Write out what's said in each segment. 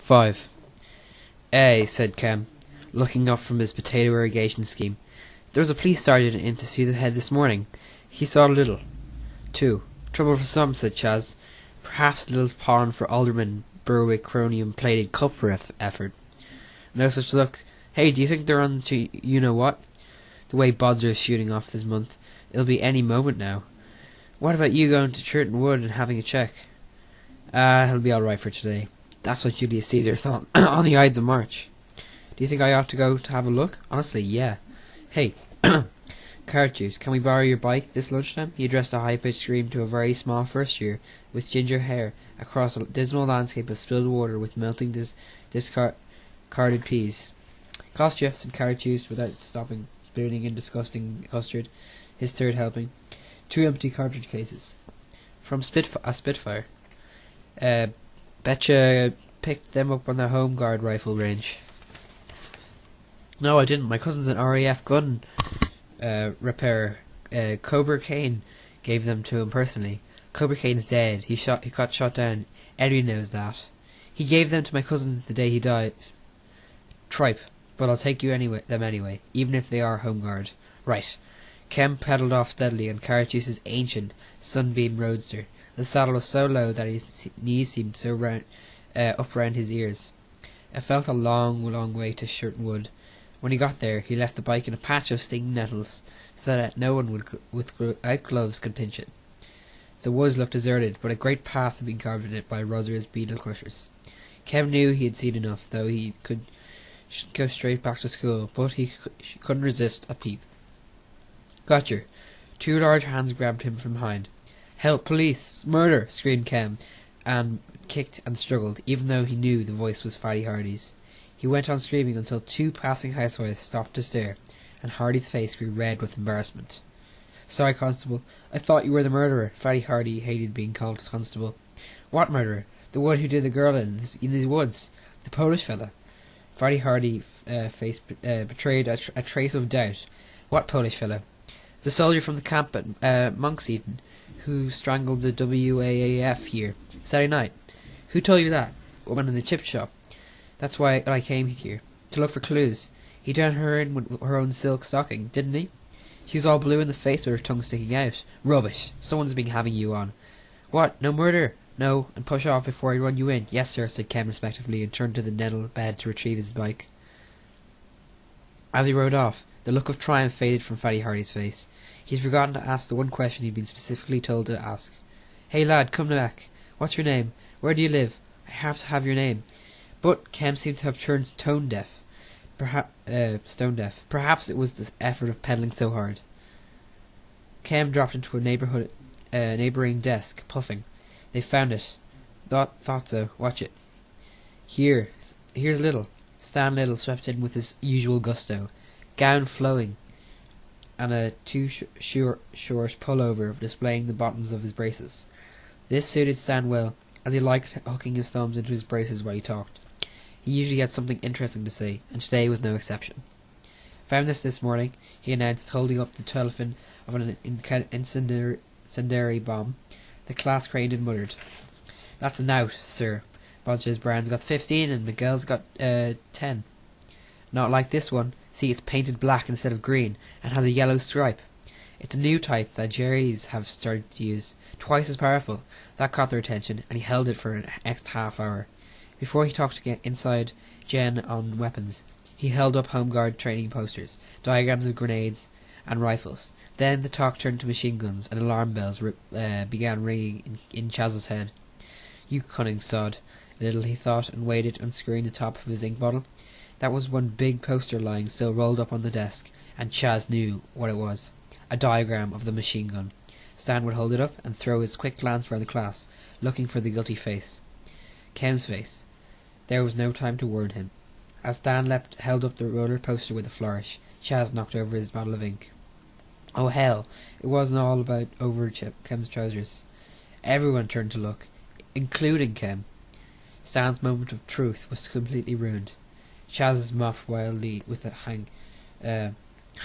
5. Said Kem, looking up from his potato irrigation scheme. There was a police sergeant in to see the head this morning. He saw little. 2. Trouble for some, said Chaz. Perhaps Little's pawn for Alderman Berwick chromium-plated cup for effort. No such luck. Hey, do you think they're on to you-know-what? The way Bodzer is shooting off this month. It'll be any moment now. What about you going to Churton Wood and having a check? He'll be alright for today. That's what Julius Caesar thought on the Ides of March. Do you think I ought to go to have a look? Honestly, yeah. Hey, Carrot Juice, can we borrow your bike this lunchtime? He addressed a high-pitched scream to a very small first-year with ginger hair across a dismal landscape of spilled water with melting discarded peas. Cost you, said Carrot Juice without stopping, spitting in disgusting custard, his third helping. 2 empty cartridge cases. From Spitfire. Betcha picked them up on the Home Guard rifle range. No, I didn't. My cousin's an RAF gun repairer. Cobra Kane gave them to him personally. Cobra Kane's dead. He got shot down. Eddie knows that. He gave them to my cousin the day he died. Tripe. But I'll take them anyway, even if they are Home Guard. Right. Kem pedalled off steadily on Carrot Juice's ancient Sunbeam Roadster. The saddle was so low that his knees seemed so up round his ears. It felt a long, long way to Churton Wood. When he got there, he left the bike in a patch of stinging nettles, so that no one without gloves could pinch it. The woods looked deserted, but a great path had been carved in it by Rosser's beetle crushers. Kem knew he had seen enough, though he should go straight back to school, but he couldn't resist a peep. Gotcha. 2 large hands grabbed him from behind. Help, police! Murder! Screamed Kem, and kicked and struggled, even though he knew the voice was Fatty Hardy's. He went on screaming until 2 passing housewives stopped to stare, and Hardy's face grew red with embarrassment. Sorry, Constable. I thought you were the murderer. Fatty Hardy hated being called Constable. What murderer? The one who did the girl in these woods. The Polish fella. Fatty Hardy's face betrayed a trace of doubt. What Polish fellow? The soldier from the camp at Monkston, who strangled the WAAF here Saturday night. Who told you that? Woman in the chip shop. That's why I came here, to look for clues. He turned her in with her own silk stocking, didn't he? She was all blue in the face with her tongue sticking out. Rubbish. Someone's been having you on. What? No murder? No, and push off before I run you in. Yes, sir, said Kem respectively, and turned to the nettle bed to retrieve his bike. As he rode off, the look of triumph faded from Fatty Hardy's face. He had forgotten to ask the one question he'd been specifically told to ask. Hey lad, come back. What's your name? Where do you live? I have to have your name. But Kem seemed to have turned stone deaf. Perhaps it was the effort of pedalling so hard. Kem dropped into a neighbouring desk, puffing. They found it. Thought so. Watch it. Here's Little. Stan Little swept in with his usual gusto, gown flowing, and a short pullover displaying the bottoms of his braces. This suited Stan well, as he liked hooking his thumbs into his braces while he talked. He usually had something interesting to say, and today was no exception. Found this morning, he announced, holding up the telephone of an incendiary bomb. The class craned and muttered. That's an out, sir. Bodger's Brown's got 15 and Miguel's got 10. Not like this one. See, it's painted black instead of green, and has a yellow stripe. It's a new type that Jerry's have started to use. Twice as powerful. That caught their attention, and he held it for an next half hour. Before he talked again inside Jen on weapons, he held up Home Guard training posters, diagrams of grenades and rifles. Then the talk turned to machine guns, and alarm bells began ringing in Chaz's head. You cunning sod, Little, he thought, and waited, unscrewing the top of his ink bottle. That was one big poster lying still rolled up on the desk, and Chaz knew what it was. A diagram of the machine gun. Stan would hold it up and throw his quick glance round the class, looking for the guilty face. Kem's face. There was no time to warn him. As Stan held up the roller poster with a flourish, Chaz knocked over his bottle of ink. Oh hell, it wasn't all about over Kem's trousers. Everyone turned to look, including Kem. Stan's moment of truth was completely ruined. Chaz mopped wildly with a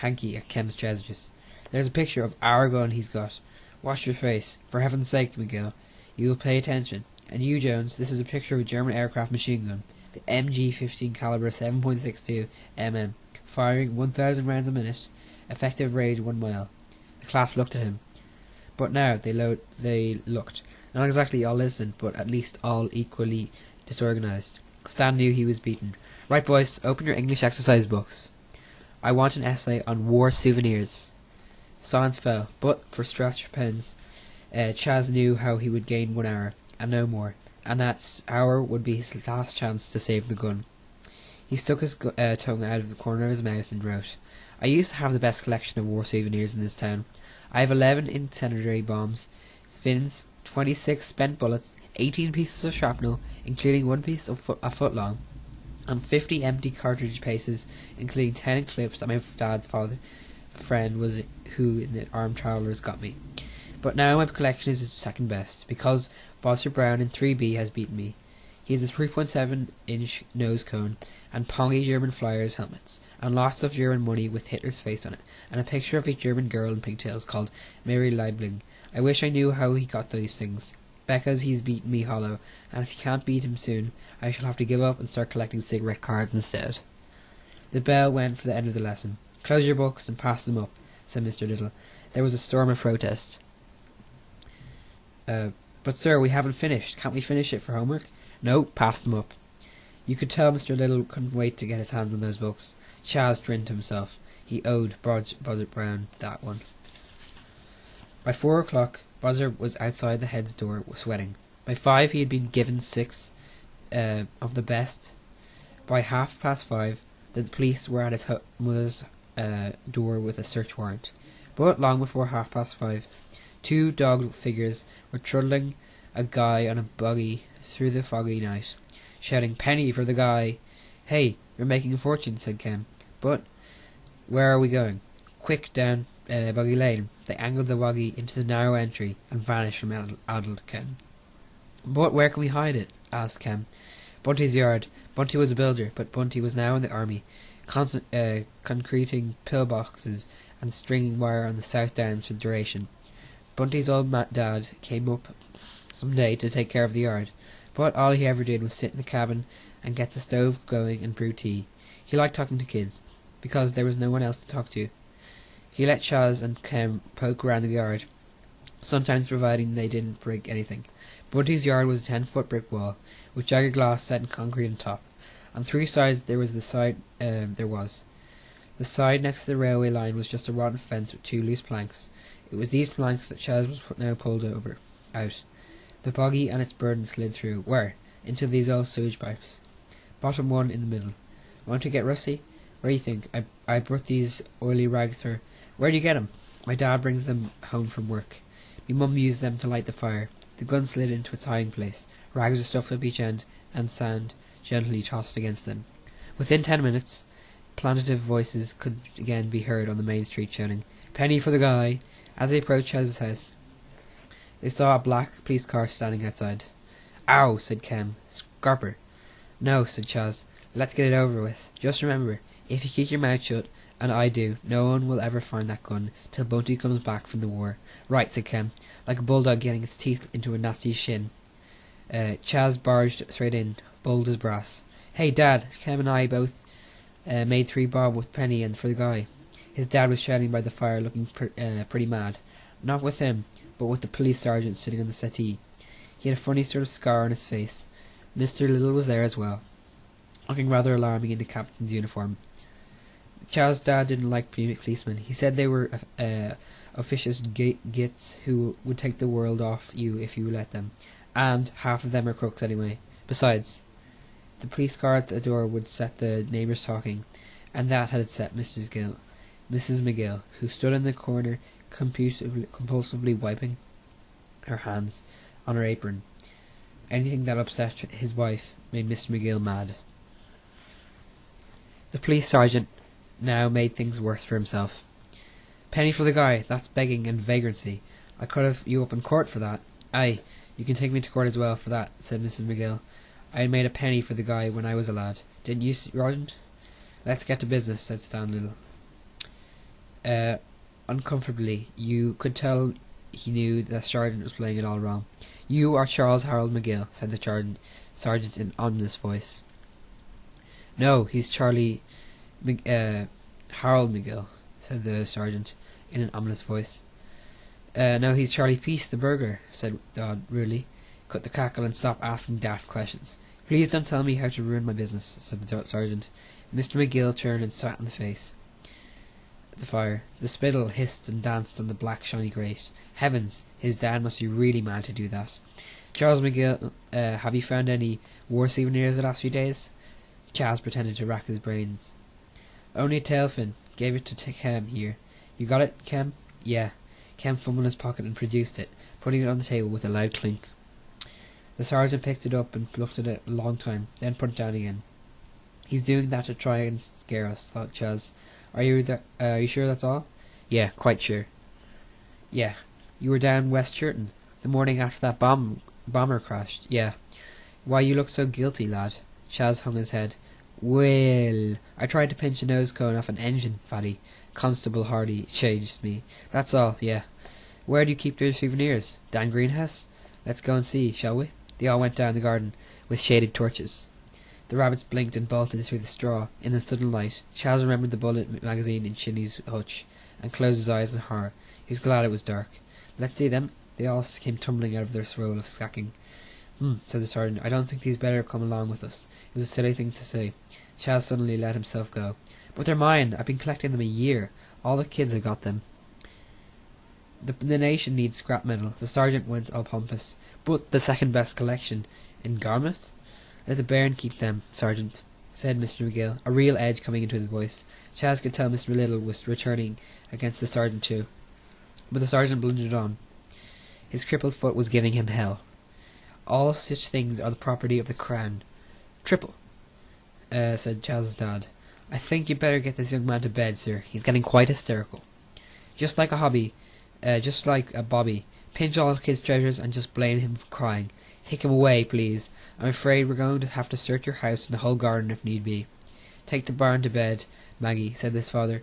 hanky at Kem's trousers. There's a picture of our gun he's got. Wash your face. For heaven's sake, Miguel. You will pay attention. And you, Jones, this is a picture of a German aircraft machine gun. the MG-15 caliber 7.62 mm, firing 1,000 rounds a minute, effective range 1 mile. The class looked at him. But now they looked, not exactly all listened, but at least all equally disorganized. Stan knew he was beaten. Right, boys, open your English exercise books. I want an essay on war souvenirs. Silence fell, but for stretch pens, Chaz knew how he would gain 1 hour, and no more, and that hour would be his last chance to save the gun. He stuck his tongue out of the corner of his mouth and wrote, I used to have the best collection of war souvenirs in this town. I have 11 incendiary bombs, fins, 26 spent bullets, 18 pieces of shrapnel, including 1 piece a foot long, and 50 empty cartridge cases, including 10 clips that my dad's friend was who in the armed travellers got me. But now my collection is second best, because Boxer Brown in 3B has beaten me. He has a 3.7-inch nose cone, and pongy German flyers helmets, and lots of German money with Hitler's face on it, and a picture of a German girl in pigtails called Mary Leibling. I wish I knew how he got these things. Because he's beaten me hollow, and if he can't beat him soon, I shall have to give up and start collecting cigarette cards instead. The bell went for the end of the lesson. Close your books and pass them up, said Mr. Little. There was a storm of protest. But sir, we haven't finished. Can't we finish it for homework? No, pass them up. You could tell Mr. Little couldn't wait to get his hands on those books. Chaz grinned to himself. He owed Brother Brown that one. By 4 o'clock, Buzzer was outside the head's door, sweating. By 5, he had been given 6 of the best. By 5:30, the police were at his mother's door with a search warrant. But long before 5:30, 2 dogged figures were trundling a guy on a buggy through the foggy night, shouting, "Penny for the guy!" "Hey, you're making a fortune," said Ken. "But where are we going?" "Quick, down Buggy Lane." They angled the buggy into the narrow entry and vanished from adult Ken. "But where can we hide it?" asked Ken. "Bunty's yard." Bunty was a builder, but Bunty was now in the army, concreting pillboxes and stringing wire on the South Downs for the duration. Bunty's old dad came up some day to take care of the yard, but all he ever did was sit in the cabin and get the stove going and brew tea. He liked talking to kids, because there was no one else to talk to. He let Chaz and Ken poke around the yard, sometimes providing they didn't break anything. Bunty's yard was a 10-foot brick wall, with jagged glass set in concrete on top. On 3 sides the side next to the railway line was just a rotten fence with 2 loose planks. It was these planks that Chaz was now pulled out. The buggy and its burden slid through. Where? Into these old sewage pipes. Bottom one in the middle. Want to get rusty? Where do you think? I brought these oily rags for... Where do you get 'em? My dad brings them home from work. Me mum used them to light the fire. The gun slid into its hiding place. Rags were stuffed up each end, and sand gently tossed against them. Within 10 minutes, plaintive voices could again be heard on the main street shouting, "Penny for the guy!" As they approached Chaz's house, they saw a black police car standing outside. "Ow!" said Ken. "Scarper." "No," said Chaz. "Let's get it over with. Just remember, if you keep your mouth shut, and I do, no one will ever find that gun till Bunty comes back from the war." "Right," said Ken, like a bulldog getting its teeth into a Nazi's shin. Chaz barged straight in, bold as brass. "Hey, Dad, Ken and I both made 3 bob with Penny and for the guy." His dad was shouting by the fire, looking pretty mad. Not with him, but with the police sergeant sitting on the settee. He had a funny sort of scar on his face. Mr. Little was there as well, looking rather alarming in the captain's uniform. Chaz's dad didn't like policemen. He said they were officious gits who would take the world off you if you let them, and half of them are crooks anyway. Besides, the police car at the door would set the neighbours talking, and that had set Mrs. McGill, who stood in the corner compulsively wiping her hands on her apron. Anything that upset his wife made Mr. McGill mad. The police sergeant now made things worse for himself. "Penny for the guy, that's begging and vagrancy. I could have you up in court for that." "Aye, you can take me to court as well for that," said Mrs. McGill. "I had made a penny for the guy when I was a lad. Didn't you, Sergeant?" "Let's get to business," said Stan Little. Uncomfortably, you could tell he knew the sergeant was playing it all wrong. "You are Charles Harold McGill," said the sergeant in an ominous voice. No, he's Harold McGill, said the sergeant in an ominous voice. No, he's Charlie Peace, the burglar, said Dodd rudely. Cut the cackle and stop asking daft questions. Please don't tell me how to ruin my business, said the sergeant. Mr. McGill turned and spat in the fire. The spittle hissed and danced on the black shiny grate. Heavens, his dad must be really mad to do that. Charles McGill, have you found any war souvenirs the last few days? Chaz pretended to rack his brains. Only a tail fin. Gave it to Kem here. You got it, Kem? Yeah. Kem fumbled in his pocket and produced it, putting it on the table with a loud clink. The sergeant picked it up and looked at it a long time, then put it down again. He's doing that to try and scare us, thought Chaz. Are you sure that's all? Yeah, quite sure. Yeah. You were down West Churton the morning after that bomber crashed? Yeah. Why, you look so guilty, lad. Chaz hung his head. Well, I tried to pinch a nose cone off an engine, Fatty. Constable Hardy changed me. That's all, yeah. Where do you keep your souvenirs? Dan Greenhouse? Let's go and see, shall we? They all went down the garden with shaded torches. The rabbits blinked and bolted through the straw. In the sudden light, Chaz remembered the bullet magazine in Shinny's hutch, and closed his eyes in horror. He was glad it was dark. Let's see them. They all came tumbling out of their roll of sacking. Said the sergeant. I don't think these better come along with us. It was a silly thing to say. Chaz suddenly let himself go. But they're mine. I've been collecting them a year. All the kids have got them. The nation needs scrap metal. The sergeant went all pompous. But the second best collection in Garmouth? Let the bairn keep them, Sergeant, said Mr. McGill, a real edge coming into his voice. Chaz could tell Mr. Little was returning against the sergeant too. But the sergeant blundered on. His crippled foot was giving him hell. All such things are the property of the Crown. Triple, said Chaz's dad. I think you'd better get this young man to bed, sir. He's getting quite hysterical. Just like a Bobby. Pinch all the kid's treasures and just blame him for crying. Take him away, please. I'm afraid we're going to have to search your house and the whole garden if need be. Take the bairn to bed, Maggie, said his father.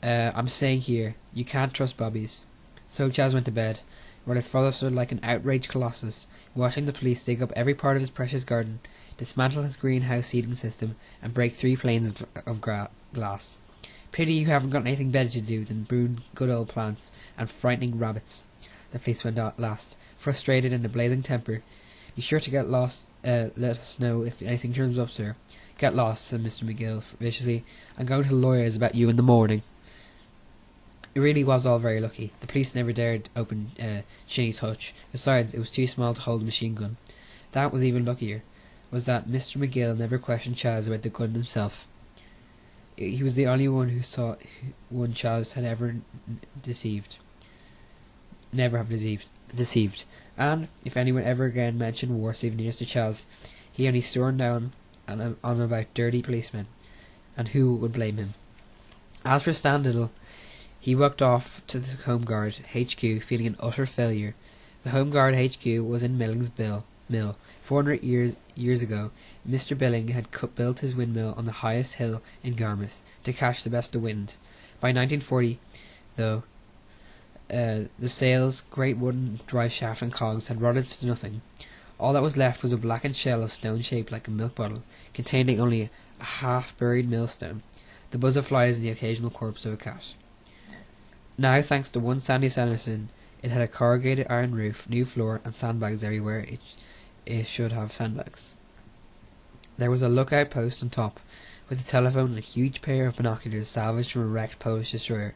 I'm staying here. You can't trust Bobbies. So Chaz went to bed, while his father stood like an outraged colossus, watching the police dig up every part of his precious garden, dismantle his greenhouse heating system, and break 3 planes of glass. Pity you haven't got anything better to do than prune good old plants and frightening rabbits. The police went out last, frustrated and in a blazing temper. Be sure to get lost. Let us know if anything turns up, sir. Get lost, said Mr. McGill viciously. I'm going to the lawyers about you in the morning. It really was all very lucky. The police never dared open Shinny's hutch. Besides, it was too small to hold a machine gun. That was even luckier, was that Mr. McGill never questioned Chaz about the gun himself. He was the only one who saw one Chaz had ever deceived. Never have deceived. And if anyone ever again mentioned war souvenirs to Chaz, he only stormed down on about dirty policemen, and who would blame him? As for Stan Little, he walked off to the Home Guard HQ feeling an utter failure. The Home Guard HQ was in Billings Mill. 400 years ago, Mr. Billing had built his windmill on the highest hill in Garmouth to catch the best of wind. By 1940, though, the sails, great wooden drive shaft and cogs had rotted to nothing. All that was left was a blackened shell of stone shaped like a milk bottle, containing only a half-buried millstone, the buzz of flies and the occasional corpse of a cat. Now, thanks to one Sandy Sanderson, it had a corrugated iron roof, new floor, and sandbags everywhere it should have sandbags. There was a lookout post on top, with a telephone and a huge pair of binoculars salvaged from a wrecked Polish destroyer.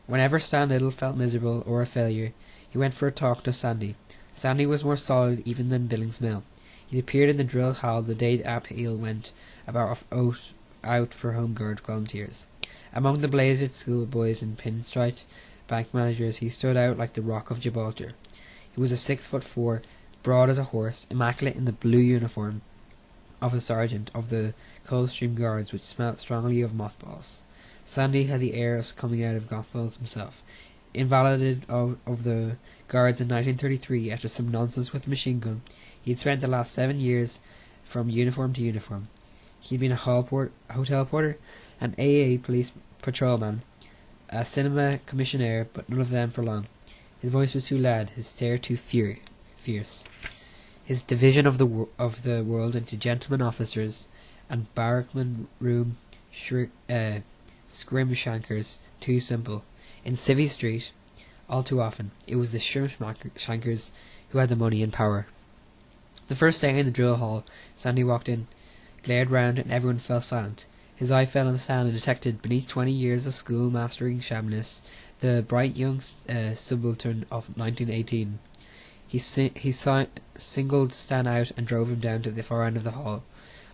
Whenever Stan Little felt miserable or a failure, he went for a talk to Sandy. Sandy was more solid even than Billings Mill. He appeared in the drill hall the day Appeal went out for Home Guard volunteers. Among the blazered schoolboys and pinstriped bank managers, he stood out like the Rock of Gibraltar. He was 6'4", broad as a horse, immaculate in the blue uniform of a sergeant of the Coldstream Guards, which smelt strongly of mothballs. Sandy had the air of coming out of Gothels himself. Invalided of the Guards in 1933 after some nonsense with a machine gun, he had spent the last 7 years from uniform to uniform. He had been a hotel porter, an AA police patrolman, a cinema commissionaire, but none of them for long. His voice was too loud, his stare too fierce. His division of the world into gentlemen officers and barrackman room scrimshankers too simple. In Civvy Street, all too often, it was the scrimshankers who had the money and power. The first day in the drill hall, Sandy walked in, glared round, and everyone fell silent. His eye fell on Stan and detected, beneath 20 years of school-mastering shabbiness, the bright young subaltern of 1918. He singled Stan out and drove him down to the far end of the hall,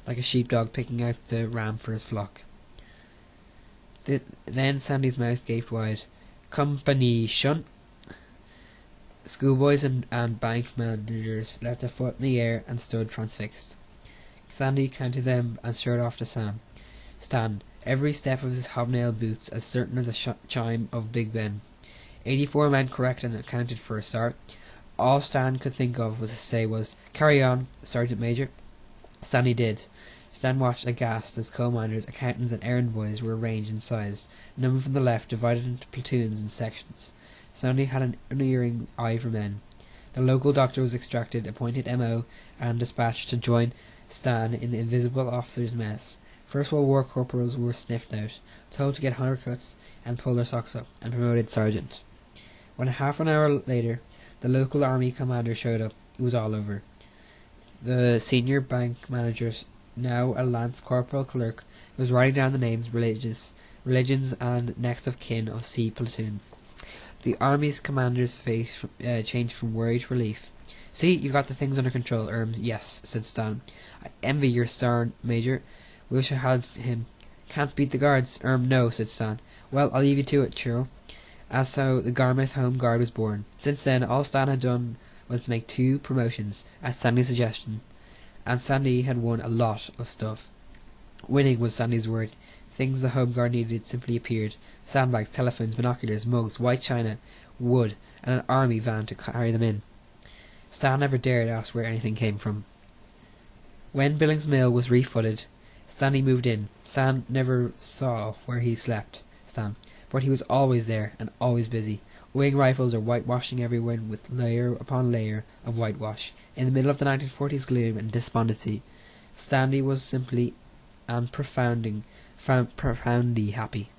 like a sheepdog picking out the ram for his flock. Then Sandy's mouth gaped wide. "Company shunt." Schoolboys and bank managers left a foot in the air and stood transfixed. Sandy counted them and strode off to Stan, every step of his hobnail boots as certain as a chime of Big Ben. 84 men correct and accounted for a start. All Stan could think of was to say was, "Carry on, Sergeant Major." Sandy did. Stan watched aghast as coal miners, accountants and errand boys were arranged and sized, numbered from the left, divided into platoons and sections. Sandy had an unerring eye for men. The local doctor was extracted, appointed M.O., and dispatched to join Stan in the invisible officers' mess. First World War corporals were sniffed out, told to get haircuts and pull their socks up, and promoted sergeant. When half an hour later the local army commander showed up, it was all over. The senior bank manager, now a lance corporal clerk, was writing down the names, religions, and next of kin of C platoon. The army's commander's face changed from worry to relief. "See, you've got the things under control, Erms." "Yes," said Stan. "I envy your Sergeant Major. Wish I had him." "Can't beat the guards." No," said Stan. "Well, I'll leave you to it, Churl." As so, the Garmouth Home Guard was born. Since then, all Stan had done was to make 2 promotions, at Sandy's suggestion, and Sandy had won a lot of stuff. Winning was Sandy's word. Things the Home Guard needed simply appeared. Sandbags, telephones, binoculars, mugs, white china, wood, and an army van to carry them in. Stan never dared ask where anything came from. When Billings Mill was refooted, Sandy moved in. Stan never saw where he slept, but he was always there and always busy. Weighing rifles or whitewashing everywhere with layer upon layer of whitewash. In the middle of the 1940s gloom and despondency, Sandy was simply and profoundly happy.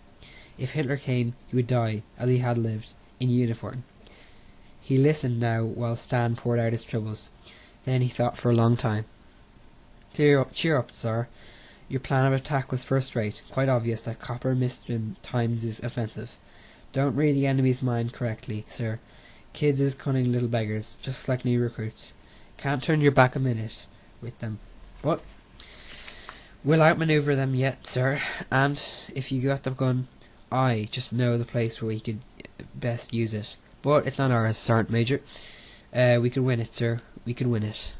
If Hitler came, he would die, as he had lived, in uniform. He listened now while Stan poured out his troubles. Then he thought for a long time. Cheer up, sir. Your plan of attack was first rate. Quite obvious that copper timed his offensive. Don't read the enemy's mind correctly, sir. Kids is cunning little beggars, just like new recruits. Can't turn your back a minute with them. But we'll outmaneuver them yet, sir. And if you got the gun, I just know the place where we could best use it. But it's not ours, Sergeant Major. We could win it, sir. We could win it.